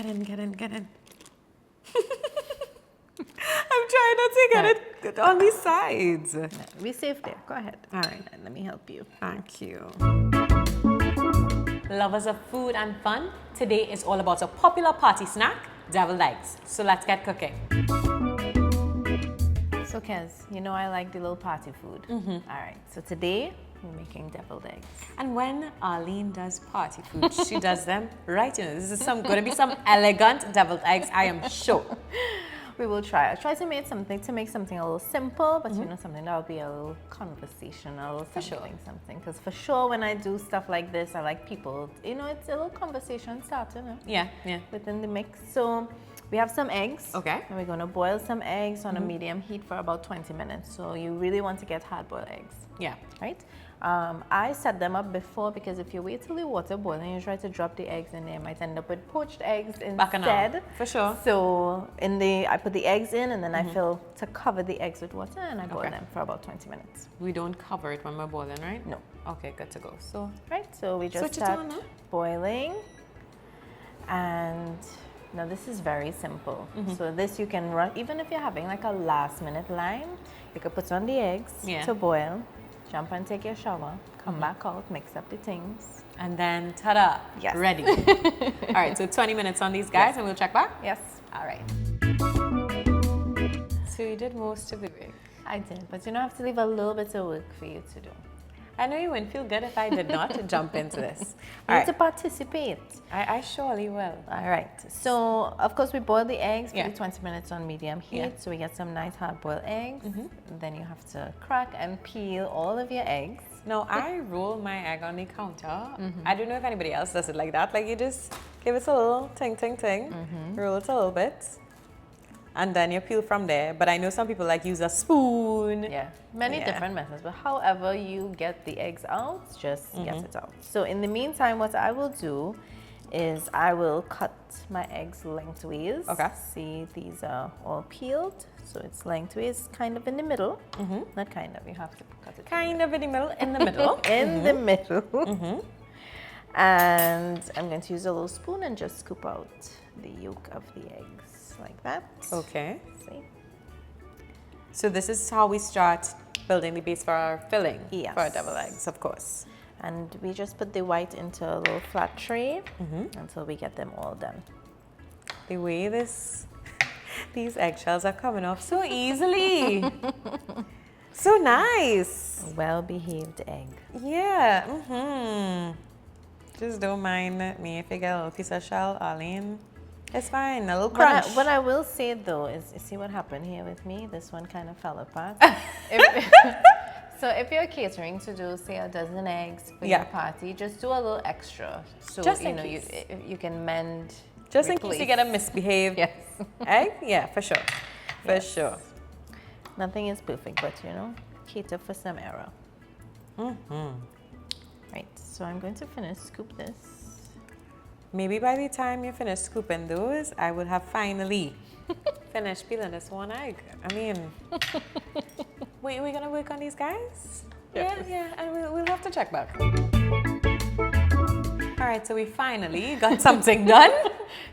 in, get in, get in. I'm trying not to get it on these sides. No, be safe there. Go ahead. All right. Let me help you. Thank you. Lovers of food and fun, today is all about a popular party snack, deviled eggs. So let's get cooking. So Kez, you know I like the little party food. All right, so today we're making deviled eggs. And when Arlene does party food, she does them right. You know, this is going to be some elegant deviled eggs, I am sure. We will try. I'll try to make something a little simple, but you know, something that will be a little conversational, something. Because for sure, when I do stuff like this, I like people, you know, it's a little conversation starter, Yeah. within the mix. So we have some eggs. Okay. And we're going to boil some eggs on a medium heat for about 20 minutes. So you really want to get hard-boiled eggs. Yeah. Right? I set them up before because if you wait till the water boils and you try to drop the eggs in there, you might end up with poached eggs instead. For sure. So I put the eggs in and then I fill to cover the eggs with water and I boil them for about 20 minutes. We don't cover it when we're boiling, right? No. Okay, good to go. So, Right? So we just switch it start on now. boiling. And now this is very simple. So this you can run, even if you're having like a last minute line, you could put on the eggs to boil, jump and take your shower, come back out, mix up the things. And then, ta-da, Yes. ready. All right, so 20 minutes on these guys and we'll check back? Yes. All right. So you did most of the work. I did, but you know, I have to leave a little bit of work for you to do. I know you wouldn't feel good if I did not jump into this. You need to participate. I surely will. All right. So, of course, we boil the eggs for 20 minutes on medium heat. So we get some nice hard-boiled eggs. Then you have to crack and peel all of your eggs. No, I roll my egg on the counter. I don't know if anybody else does it like that. Like you just give it a little ting, ting, ting, roll it a little bit, and then you peel from there. But I know some people like use a spoon. Yeah, many different methods. But however you get the eggs out, just get it out. So in the meantime, what I will do is I will cut my eggs lengthways. Okay. See, these are all peeled. So it's lengthways, kind of in the middle. Not kind of, you have to cut it. Kind of in the middle, in the middle. In the middle. And I'm going to use a little spoon and just scoop out the yolk of the eggs like that. Okay. See? So this is how we start building the base for our filling for our deviled eggs, of course. And we just put the white into a little flat tray until we get them all done. The way these eggshells are coming off so easily. So nice. A well-behaved egg. Yeah. Just don't mind me if you get a little piece of shell, Arlene. It's fine, a little crunch. What I will say though is, see what happened here with me? This one kind of fell apart. So if you're catering to do, say, a dozen eggs for your party, just do a little extra. So, just you know, you can mend. Just in case you get a misbehaved egg? Yeah, for sure. For sure. Nothing is perfect, but, you know, cater for some error. Right, so I'm going to finish scoop this. Maybe by the time you finish scooping those, I would have finally finished peeling this one egg. I mean, wait, we're gonna work on these guys? Yeah, and we'll have to check back. All right, so we finally got something done.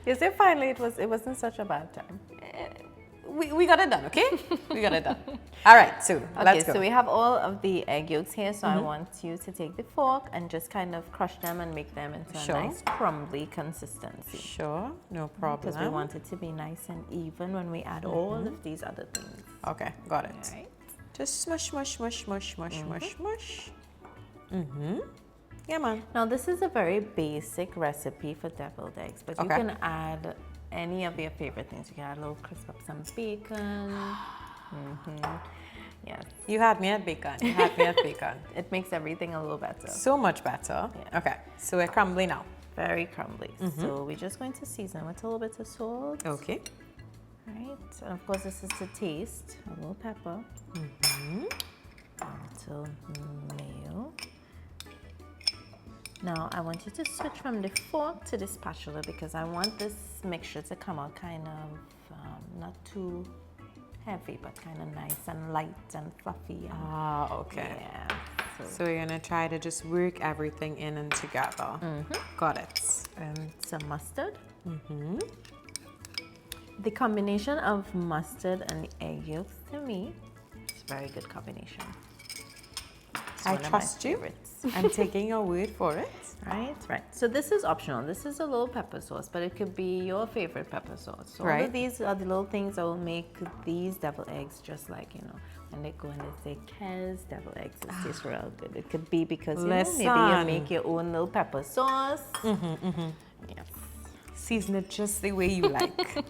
You say finally, it wasn't such a bad time. We got it done, okay? We got it done. All right, so let's go. So we have all of the egg yolks here. So I want you to take the fork and just kind of crush them and make them into a nice crumbly consistency. Sure, no problem. Because we want it to be nice and even when we add all of these other things. Okay, got it. All right. Just smush, mush, mush, mush, mush, mush, mush. Yeah, man. Now this is a very basic recipe for deviled eggs, but you can add any of your favorite things. You can add a little crisp up some bacon. Yes. You had me at bacon. You had me at bacon. It makes everything a little better. So much better. Yeah. Okay, so we're crumbly now. Very crumbly. So we're just going to season with a little bit of salt. Okay. Right. And of course this is to taste. A little pepper. A little mayo. Now I want you to switch from the fork to the spatula because I want this mixture to come out kind of not too heavy, but kind of nice and light and fluffy. And, okay. Yeah. So we're gonna try to just work everything in and together. Got it. And some mustard. The combination of mustard and the egg yolks, to me, is a very good combination. It's I one of my trust you. favorites. I'm taking your word for it. Right. So this is optional. This is a little pepper sauce, but it could be your favorite pepper sauce. So all Right. of these are the little things that will make these deviled eggs just like, you know, when they go and they say, Kez deviled eggs, it tastes real good. It could be because, you know, maybe you Listen. make your own little pepper sauce. Yes. Season it just the way you like.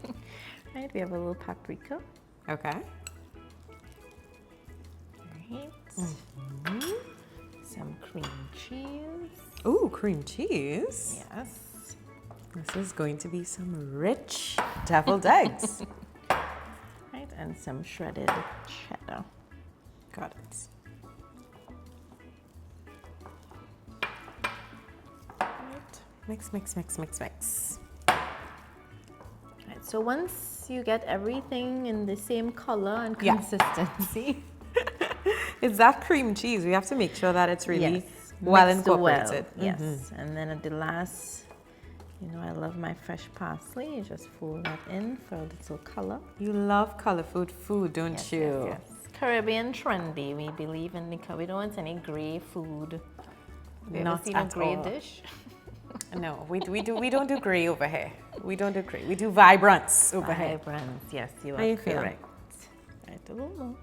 Right, we have a little paprika. Okay. Right. Some cream cheese. Ooh, cream cheese. Yes. This is going to be some rich deviled eggs. Right, and some shredded cheddar. Got it. Right. Mix, mix, mix, mix, mix. Right, so once you get everything in the same color and Yeah. consistency, It's that cream cheese. We have to make sure that it's really yes, well mixed well, incorporated. yes, and then at the last, you know, I love my fresh parsley. You just fold that in for a little color. You love colorful food, don't Yes, you? yes, yes. Caribbean trendy. We believe in the. We don't want any gray food. Have you ever Not seen a at gray all. dish? No, we don't do gray over here. We don't do gray. We do vibrance over here. Vibrant. Yes, you How are you feeling? correct. Right, a little more.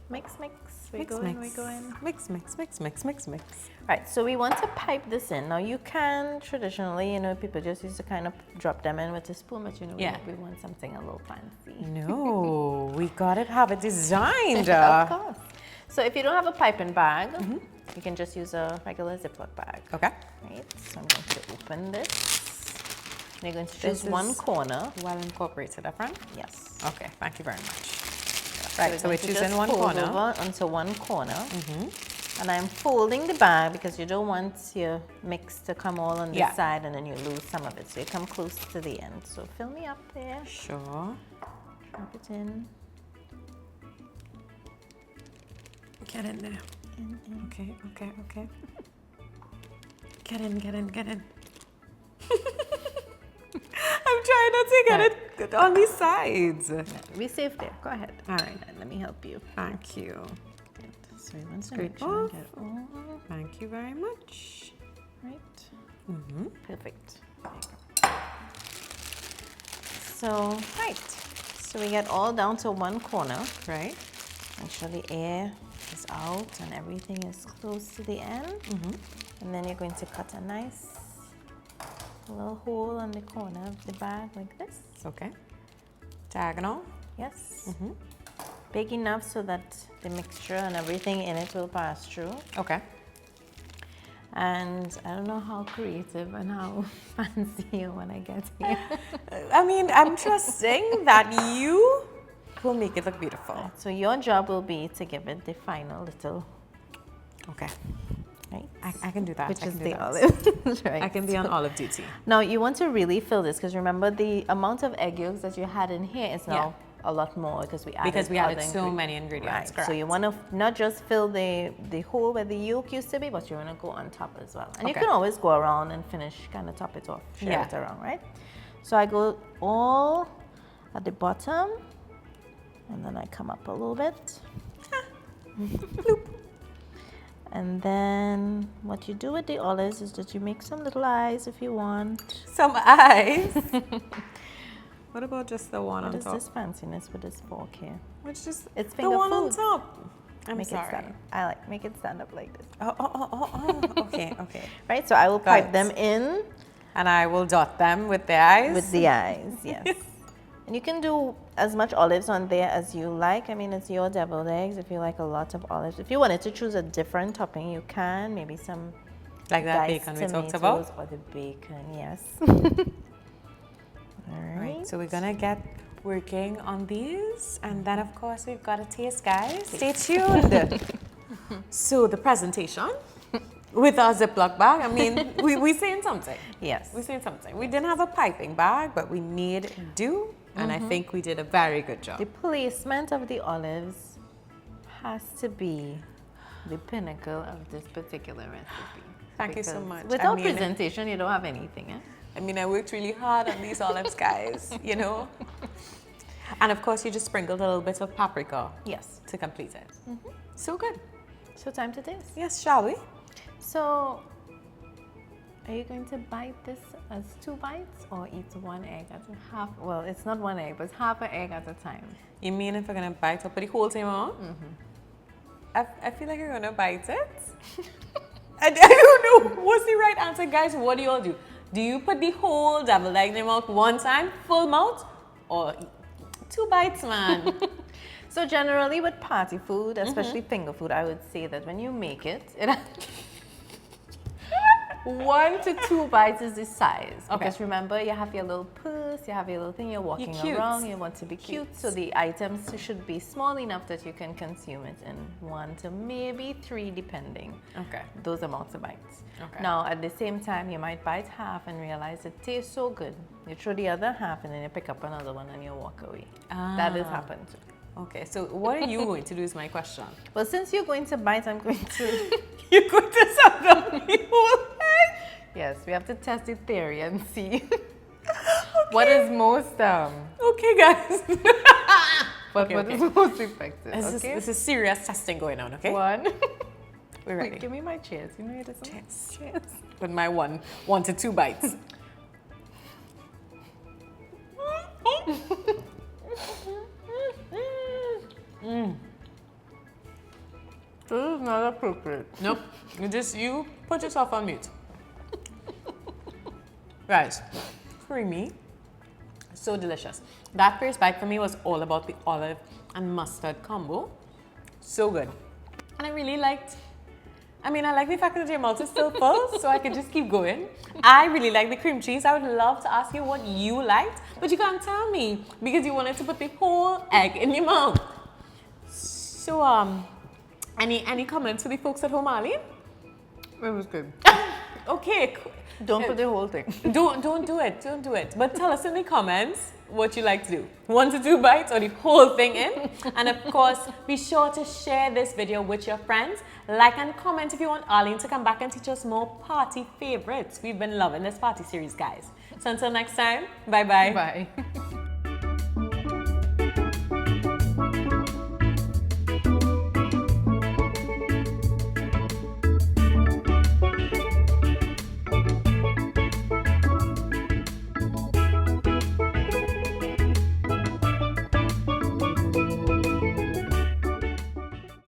Mix. We're Mix, going. mix. We're going. Mix, mix, mix, mix, mix, mix. Right, so we want to pipe this in. Now you can traditionally, you know, people just used to kind of drop them in with a spoon, but you know, Yeah. we want something a little fancy. No, we gotta have it designed. Of course. So if you don't have a piping bag, you can just use a regular Ziplock bag. Okay. Right, so I'm going to open this. And you're going to This choose one is- corner. Well incorporated up front. Yes. Okay, thank you very much. we're Right, so we're going to choosing just one fold corner. over onto one corner. And I'm folding the bag because you don't want your mix to come all on this Yeah. side and then you lose some of it. So you come close to the end. So fill me up there. Sure. Drop it in. Get in there. In. Okay, okay, okay. Get in, get in, get in. I'm trying not to get it on these sides. Be safe there. Go ahead. All right. Let me help you. Thank you. Good. So we want to Scrape make sure off. I get all Thank you very much. right. Mm-hmm. Perfect. There you go. So, right. So we get all down to one corner. Right. Make sure the air is out and everything is close to the end. And then you're going to cut a nice little hole on the corner of the bag like this. Okay. Diagonal. Yes. Big enough so that the mixture and everything in it will pass through. Okay. And I don't know how creative and how fancy you want to get here. I mean, I'm trusting that you will make it look beautiful. So your job will be to give it the final little, Okay. right? I can do that. Which I is can do the that. olive. Right. I can be on olive duty. Now you want to really fill this because remember the amount of egg yolks that you had in here is now a lot more because we added added other so many ingredients. Right. So you want to not just fill the hole where the yolk used to be, but you want to go on top as well. And you Okay. can always go around and finish, kind of top it off, share Yeah. it around, right? So I go all at the bottom, and then I come up a little bit. And then what you do with the olives is that you make some little eyes if you want. Some eyes. What about just the one What on is top? this fanciness with this fork here? Which just It's the finger one on food. top. I'm Make it sorry. stand up. I like make it stand up like this. Oh. Okay, okay. Right, so I will Got pipe it. them in And I will dot them with the eyes. with the eyes, yes. And you can do as much olives on there as you like. I mean, it's your deviled eggs. If you like a lot of olives, if you wanted to choose a different topping, you can. Maybe some like that diced bacon we talked tomatoes about. or the bacon, yes. All Right, so we're gonna get working on these, and then of course we've got a taste, guys. Stay tuned. So the presentation with our Ziploc bag. I mean, we saying something. Yes. We saying something. We didn't have a piping bag, but we made do, and I think we did a very good job. The placement of the olives has to be the pinnacle of this particular recipe. Thank you so Because much. Without I mean, presentation, you don't have anything. Eh? I mean, I worked really hard on these olives, guys, you know. And of course, you just sprinkled a little bit of paprika. Yes. To complete it. So good. So time to taste. Yes, shall we? So, are you going to bite this as 2 bites or eat 1 egg at a half? Well, it's not 1 egg, but it's half an egg at a time. You mean if we're gonna bite up the whole thing out? I feel like you're gonna bite it. I don't know. What's the right answer, guys? What do you all do? Do you put the whole deviled egg in your mouth one time, full mouth, or 2 bites, man? So generally with party food, especially finger food, I would say that when you make it, 1 to 2 bites is the size. Okay. Because remember, you have your little purse, you have your little thing, you're walking around, you want to be cute. So the items should be small enough that you can consume it in 1 to maybe 3, depending. Okay. Those amounts of bites. Okay. Now, at the same time, you might bite half and realize it tastes so good. You throw the other half and then you pick up another one and you walk away. That has happened too. Okay, so what are you going to do is my question. Well, since you're going to bite, I'm going to... You're going to suck down the whole egg? Yes, we have to test the theory and see what is most... Okay, guys. what is most effective, This is serious testing going on, okay? 1. We're ready. Wait, give me my cheers. You know it is cheers. With my 1 to 2 bites. This is not appropriate. Nope. You put yourself on mute. Guys, creamy. So delicious. That first bite for me was all about the olive and mustard combo. So good. And I really liked, I like the fact that your mouth is still full, so I could just keep going. I really like the cream cheese. I would love to ask you what you liked, but you can't tell me because you wanted to put the whole egg in your mouth. So, any comments for the folks at home, Arlene? It was good. Okay. Don't put the whole thing. Don't do it. Don't do it. But tell us in the comments what you like to do. 1 to 2 bites or the whole thing in. And of course, be sure to share this video with your friends. Like and comment if you want Arlene to come back and teach us more party favorites. We've been loving this party series, guys. So until next time, bye-bye. Bye.